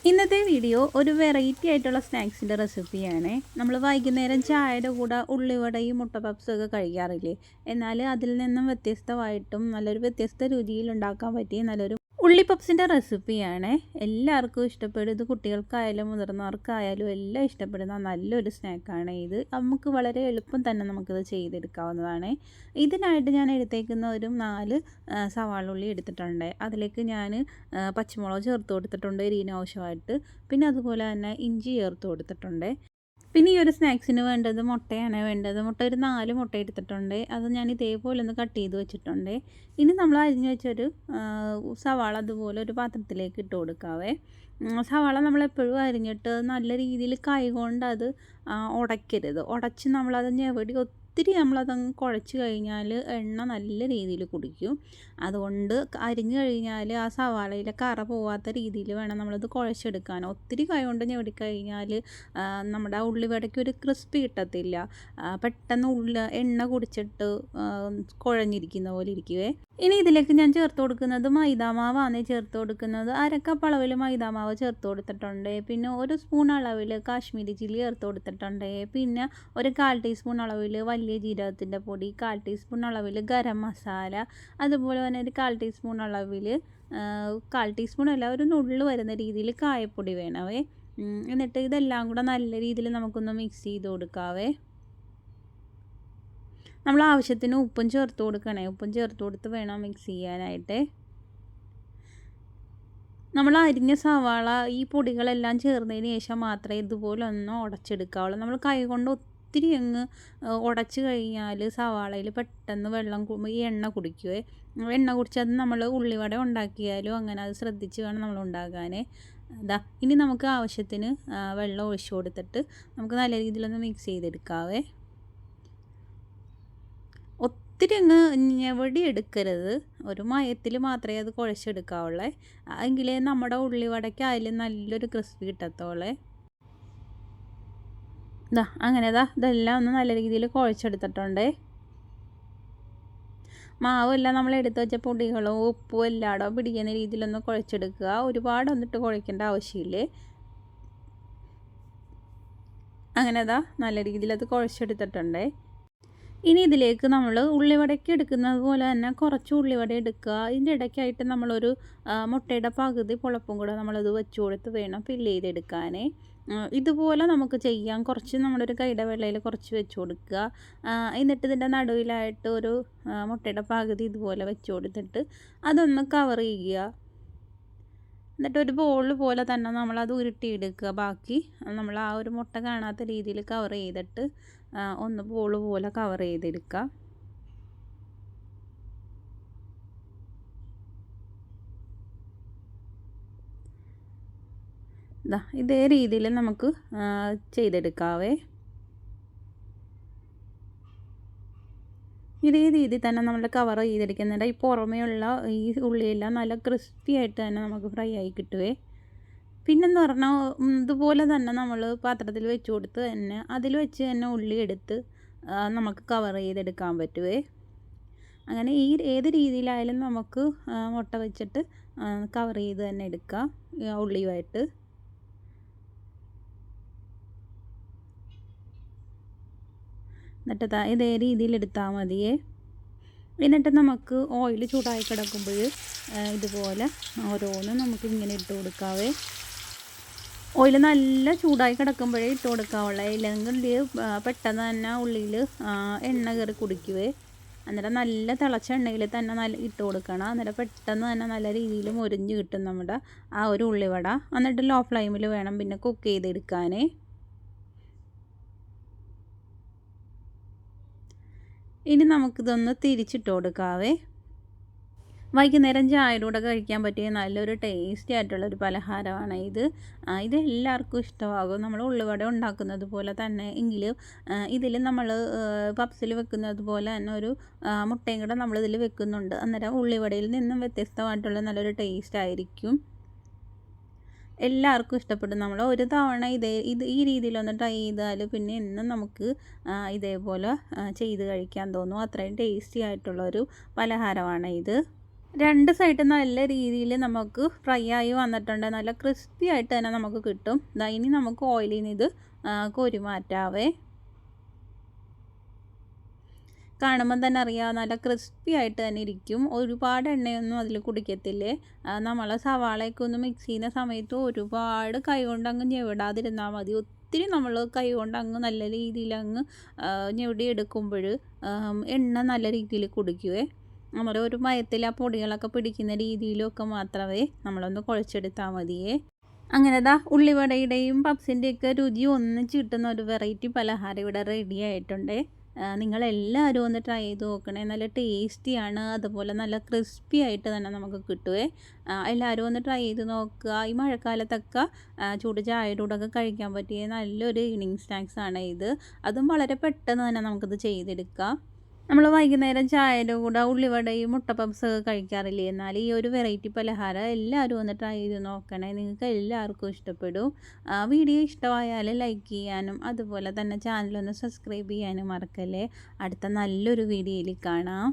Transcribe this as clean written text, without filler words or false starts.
ഇന്നത്തെ വീഡിയോ ഒരു വെറൈറ്റി ആയിട്ടുള്ള സ്നാക്സിൻ്റെ റെസിപ്പിയാണ്. നമ്മൾ വൈകുന്നേരം ചായയുടെ കൂടെ ഉള്ളിവടയും മുട്ട പപ്സും ഒക്കെ കഴിക്കാറില്ലേ? എന്നാൽ അതിൽ നിന്നും വ്യത്യസ്തമായിട്ടും നല്ലൊരു വ്യത്യസ്ത രുചിയിൽ ഉണ്ടാക്കാൻ പറ്റിയ നല്ലൊരു ഉള്ളി പപ്സിൻ്റെ റെസിപ്പിയാണ്. എല്ലാവർക്കും ഇഷ്ടപ്പെടും. ഇത് കുട്ടികൾക്കായാലും മുതിർന്നവർക്കായാലും എല്ലാം ഇഷ്ടപ്പെടുന്ന നല്ലൊരു സ്നാക്കാണ് ഇത്. നമുക്ക് വളരെ എളുപ്പം തന്നെ നമുക്കിത് ചെയ്തെടുക്കാവുന്നതാണ്. ഇതിനായിട്ട് ഞാൻ എടുത്തേക്കുന്ന ഒരു 4 സവാള ഉള്ളി എടുത്തിട്ടുണ്ട്. അതിലേക്ക് ഞാൻ പച്ചമുളക് ചേർത്ത് കൊടുത്തിട്ടുണ്ട് എരിവിന് ആവശ്യമായിട്ട്. പിന്നെ അതുപോലെ തന്നെ ഇഞ്ചി ചേർത്ത് കൊടുത്തിട്ടുണ്ട്. പിന്നെ ഈ ഒരു സ്നാക്സിന് വേണ്ടത് മുട്ടയാണ് വേണ്ടത്. മുട്ട ഒരു 4 മുട്ട എടുത്തിട്ടുണ്ട്. അത് ഞാൻ ഇതേപോലെ ഒന്ന് കട്ട് ചെയ്ത് വെച്ചിട്ടുണ്ട്. ഇനി നമ്മൾ അരിഞ്ഞ് വെച്ചൊരു സവാള അതുപോലെ ഒരു പാത്രത്തിലേക്ക് ഇട്ട് കൊടുക്കാവേ. സവാള നമ്മളെപ്പോഴും അരിഞ്ഞിട്ട് നല്ല രീതിയിൽ കൈ കൊണ്ട് അത് ഉടയ്ക്കരുത്. ഉടച്ച് നമ്മളത് ഞെവടി ഒത്തിരി നമ്മളതങ്ങ് കുഴച്ച് കഴിഞ്ഞാൽ എണ്ണ നല്ല രീതിയിൽ കുടിക്കും. അതുകൊണ്ട് അരിഞ്ഞു കഴിഞ്ഞാൽ ആ സവാളയിലെ കറ പോവാത്ത രീതിയിൽ വേണം നമ്മളത് കുഴച്ചെടുക്കാൻ. ഒത്തിരി കൈ കൊണ്ട് ഞെവടിക്കഴിഞ്ഞാൽ നമ്മുടെ ഉള്ളിവടയ്ക്ക് ഒരു ക്രിസ്പി കിട്ടത്തില്ല. പെട്ടെന്ന് എണ്ണ കുടിച്ചിട്ട് കുഴഞ്ഞിരിക്കുന്ന പോലെ ഇരിക്കുവേ. ഇനി ഇതിലേക്ക് ഞാൻ ചേർത്ത് കൊടുക്കുന്നത് മൈദാമാവാണ് ചേർത്ത് കൊടുക്കുന്നത്. 1/2 കപ്പ് അളവിൽ മൈദാമാവ് ചേർത്ത് കൊടുത്തിട്ടുണ്ട്. പിന്നെ 1 സ്പൂൺ അളവിൽ കാശ്മീരി ചില്ലി ചേർത്ത് കൊടുത്തിട്ടുണ്ട്. പിന്നെ ഒരു 1/4 ടീസ്പൂൺ അളവിൽ വലിയ ജീരകത്തിൻ്റെ പൊടി, 1/4 ടീസ്പൂൺ അളവിൽ ഗരം മസാല, അതുപോലെ തന്നെ ഒരു 1/4 ടീസ്പൂൺ അളവിൽ 1/4 ടീസ്പൂൺ അല്ല ഒരു നുള്ള് വരുന്ന രീതിയിൽ കായപ്പൊടി വേണമേ. എന്നിട്ട് ഇതെല്ലാം കൂടെ നല്ല രീതിയിൽ നമുക്കൊന്ന് മിക്സ് ചെയ്ത് കൊടുക്കാവേ. നമ്മൾ ആവശ്യത്തിന് ഉപ്പും ചേർത്ത് കൊടുക്കണേ. ഉപ്പും ചേർത്ത് കൊടുത്ത് വേണം മിക്സ് ചെയ്യാനായിട്ട്. നമ്മൾ അരിഞ്ഞ സവാള ഈ പൊടികളെല്ലാം ചേർന്നതിന് ശേഷം മാത്രമേ ഇതുപോലെ ഒന്ന് ഉടച്ചെടുക്കാവുള്ളൂ. നമ്മൾ കൈ കൊണ്ട് ഒത്തിരി അങ്ങ് ഉടച്ച് കഴിഞ്ഞാൽ സവാളയിൽ പെട്ടെന്ന് ഈ എണ്ണ കുടിക്കുവേ. എണ്ണ കുടിച്ചത് നമ്മൾ ഉള്ളിവട ഉണ്ടാക്കിയാലും അങ്ങനെ അത് ശ്രദ്ധിച്ച് വേണം നമ്മൾ ഉണ്ടാക്കാൻ. ഇനി നമുക്ക് ആവശ്യത്തിന് വെള്ളം ഒഴിച്ചു കൊടുത്തിട്ട് നമുക്ക് നല്ല രീതിയിലൊന്ന് മിക്സ് ചെയ്തെടുക്കാവേ. ഒത്തിരി അങ്ങ് ഞെവടി എടുക്കരുത്. ഒരു മയത്തിൽ മാത്രമേ അത് കുഴച്ചെടുക്കാവുള്ളേ. എങ്കിലേ നമ്മുടെ ഉള്ളിവടയ്ക്ക് അതിൽ നല്ലൊരു ക്രിസ്പി കിട്ടത്തുള്ളേ. അങ്ങനെ ഇതെല്ലാം ഒന്ന് നല്ല രീതിയിൽ കുഴച്ചെടുത്തിട്ടുണ്ട്. മാവെല്ലാം നമ്മൾ എടുത്ത് വെച്ച പൊടികളും ഉപ്പും എല്ലായിടവും പിടിക്കുന്ന രീതിയിലൊന്ന് കുഴച്ചെടുക്കുക. ഒരുപാട് വന്നിട്ട് കുഴക്കേണ്ട ആവശ്യമില്ലേ. അങ്ങനെ നല്ല രീതിയിൽ അത് കുഴച്ചെടുത്തിട്ടുണ്ട്. ഇനി ഇതിലേക്ക് നമ്മൾ ഉള്ളിവടയ്ക്ക് എടുക്കുന്നത് പോലെ തന്നെ കുറച്ച് ഉള്ളിവട എടുക്കുക. ഇതിൻ്റെ ഇടയ്ക്കായിട്ട് നമ്മളൊരു മുട്ടയുടെ പകുതി പുളപ്പും കൂടെ നമ്മളത് വെച്ച് കൊടുത്ത് വേണം ഫില്ല് ചെയ്തെടുക്കാൻ. ഇതുപോലെ നമുക്ക് ചെയ്യാം. കുറച്ച് നമ്മളൊരു കൈയുടെ വെള്ളയിൽ കുറച്ച് വെച്ച് കൊടുക്കുക. എന്നിട്ട് ഇതിൻ്റെ നടുവിലായിട്ട് ഒരു മുട്ടയുടെ പകുതി ഇതുപോലെ വെച്ച് കൊടുത്തിട്ട് അതൊന്ന് കവർ ചെയ്യുക. എന്നിട്ട് ഒരു ബോൾ പോലെ തന്നെ നമ്മളത് ഉരുട്ടിയെടുക്കുക. ബാക്കി നമ്മൾ ആ ഒരു മുട്ട കാണാത്ത രീതിയിൽ കവർ ചെയ്തിട്ട് ഒന്ന് ബോൾ പോലെ കവർ ചെയ്തെടുക്കുക. ഇതേ രീതിയിൽ നമുക്ക് ചെയ്തെടുക്കാവേ. ഇതേ രീതിയിൽ തന്നെ നമ്മൾ കവർ ചെയ്തെടുക്കുന്നുണ്ട്. ഈ പുറമേയുള്ള ഈ ഉള്ളിയെല്ലാം നല്ല ക്രിസ്പി ആയിട്ട് തന്നെ നമുക്ക് ഫ്രൈ ആയി കിട്ടുവേ. പിന്നെന്ന് പറഞ്ഞാൽ ഇതുപോലെ തന്നെ നമ്മൾ പാത്രത്തിൽ വെച്ച് കൊടുത്ത് തന്നെ അതിൽ വെച്ച് തന്നെ ഉള്ളി എടുത്ത് നമുക്ക് കവർ ചെയ്തെടുക്കാൻ പറ്റുവേ. അങ്ങനെ ഏത് രീതിയിലായാലും നമുക്ക് മുട്ട വെച്ചിട്ട് കവർ ചെയ്ത് തന്നെ എടുക്കാം ഉള്ളിയുമായിട്ട്. എന്നിട്ട് ഇതേ രീതിയിൽ എടുത്താൽ മതിയേ. എന്നിട്ട് നമുക്ക് ഓയിൽ ചൂടായി കിടക്കുമ്പോൾ ഇതുപോലെ ഓരോന്നും നമുക്ക് ഇങ്ങനെ ഇട്ട് കൊടുക്കാവേ. ഓയിൽ നല്ല ചൂടായി കിടക്കുമ്പോഴേ ഇട്ട് കൊടുക്കാവുള്ളൂ. ഇല്ലെങ്കിൽ പെട്ടെന്ന് തന്നെ ഉള്ളിയിൽ എണ്ണ കയറി കുടിക്കുവേ. അന്നേരം നല്ല തിളച്ച എണ്ണയിൽ തന്നെ നല്ല ഇട്ട് കൊടുക്കണം. അന്നേരം പെട്ടെന്ന് തന്നെ നല്ല രീതിയിൽ മൊരിഞ്ഞ് കിട്ടും നമ്മുടെ ആ ഒരു ഉള്ളിവട. എന്നിട്ട് ലോ ഫ്ലെയിമിൽ വേണം പിന്നെ കുക്ക് ചെയ്തെടുക്കാൻ. ഇനി നമുക്കിതൊന്ന് തിരിച്ചിട്ട് കൊടുക്കാവേ. വൈകുന്നേരം ചായയുടെ കൂടെ കഴിക്കാൻ പറ്റിയ നല്ലൊരു ടേസ്റ്റി ആയിട്ടുള്ളൊരു പലഹാരമാണ് ഇത്. ഇത് എല്ലാവർക്കും ഇഷ്ടമാകും. നമ്മൾ ഉള്ളിവട ഉണ്ടാക്കുന്നത് പോലെ തന്നെ എങ്കിലും ഇതിൽ നമ്മൾ പപ്സിൽ വെക്കുന്നത് പോലെ തന്നെ ഒരു മുട്ടയും കൂടെ നമ്മളിതിൽ വെക്കുന്നുണ്ട്. അന്നേരം ഉള്ളിവടയിൽ നിന്നും വ്യത്യസ്തമായിട്ടുള്ള നല്ലൊരു ടേസ്റ്റ് ആയിരിക്കും. എല്ലാവർക്കും ഇഷ്ടപ്പെടും. നമ്മൾ ഒരു തവണ ഈ രീതിയിലൊന്ന് ട്രൈ ചെയ്താൽ പിന്നെ എന്നും നമുക്ക് ഇതേപോലെ ചെയ്ത് കഴിക്കാൻ തോന്നും. അത്രയും ടേസ്റ്റി ആയിട്ടുള്ളൊരു പലഹാരമാണ് ഇത്. രണ്ട് സൈഡും നല്ല രീതിയിൽ നമുക്ക് ഫ്രൈ ആയി വന്നിട്ടുണ്ട്. നല്ല ക്രിസ്പി ആയിട്ട് തന്നെ നമുക്ക് കിട്ടും. ദാ ഇനി നമുക്ക് ഓയിലിൽ നിന്ന് ഇത് കോരി മാറ്റാവേ. കാണുമ്പം തന്നെ അറിയാം നല്ല ക്രിസ്പി ആയിട്ട് തന്നെ ഇരിക്കും. ഒരുപാട് എണ്ണയൊന്നും അതിൽ കുടിക്കത്തില്ലേ. നമ്മൾ സവാളയൊക്കെ ഒന്ന് മിക്സ് ചെയ്യുന്ന സമയത്ത് ഒരുപാട് കൈകൊണ്ട് അങ്ങ് ഞെവിടാതിരുന്നാൽ മതി. ഒത്തിരി നമ്മൾ കൈകൊണ്ട് അങ്ങ് നല്ല രീതിയിൽ അങ്ങ് ഞെവിടി എടുക്കുമ്പോൾ എണ്ണ നല്ല രീതിയിൽ കുടിക്കുവേ. നമ്മുടെ ഒരു മയത്തിൽ ആ പൊടികളൊക്കെ പിടിക്കുന്ന രീതിയിലൊക്കെ മാത്രമേ നമ്മളൊന്ന് കുഴച്ചെടുത്താൽ മതിയേ. അങ്ങനെ ദാ ഉള്ളിവടയുടെയും പപ്സിൻ്റെയൊക്കെ രുചി ഒന്നിച്ച് കിട്ടുന്ന ഒരു വെറൈറ്റി പലഹാരം ഇവിടെ റെഡി ആയിട്ടുണ്ട്. നിങ്ങളെല്ലാവരും ഒന്ന് ട്രൈ ചെയ്ത് നോക്കണേ. നല്ല ടേസ്റ്റിയാണ്, അതുപോലെ നല്ല ക്രിസ്പി ആയിട്ട് തന്നെ നമുക്ക് കിട്ടുവേ. എല്ലാവരും ഒന്ന് ട്രൈ ചെയ്ത് നോക്കുക. ഈ മഴക്കാലത്തൊക്കെ ചൂട് ചായയുടെ കൂടെയൊക്കെ കഴിക്കാൻ പറ്റിയ നല്ലൊരു ഈവനിങ് സ്നാക്സാണ് ഇത്. അതും വളരെ പെട്ടെന്ന് തന്നെ നമുക്കിത് ചെയ്തെടുക്കാം. നമ്മൾ വൈകുന്നേരം ചായയുടെ കൂടെ ഉള്ളിവടയും മുട്ട പപ്സൊക്കെ കഴിക്കാറില്ലേ? എന്നാൽ ഈ ഒരു വെറൈറ്റി പലഹാരം എല്ലാവരും ഒന്ന് ട്രൈ ചെയ്ത് നോക്കണേ. നിങ്ങൾക്ക് എല്ലാവർക്കും ഇഷ്ടപ്പെടും. വീഡിയോ ഇഷ്ടമായാൽ ലൈക്ക് ചെയ്യാനും അതുപോലെ തന്നെ ചാനലൊന്ന് സബ്സ്ക്രൈബ് ചെയ്യാനും മറക്കല്ലേ. അടുത്ത നല്ലൊരു വീഡിയോയിൽ കാണാം.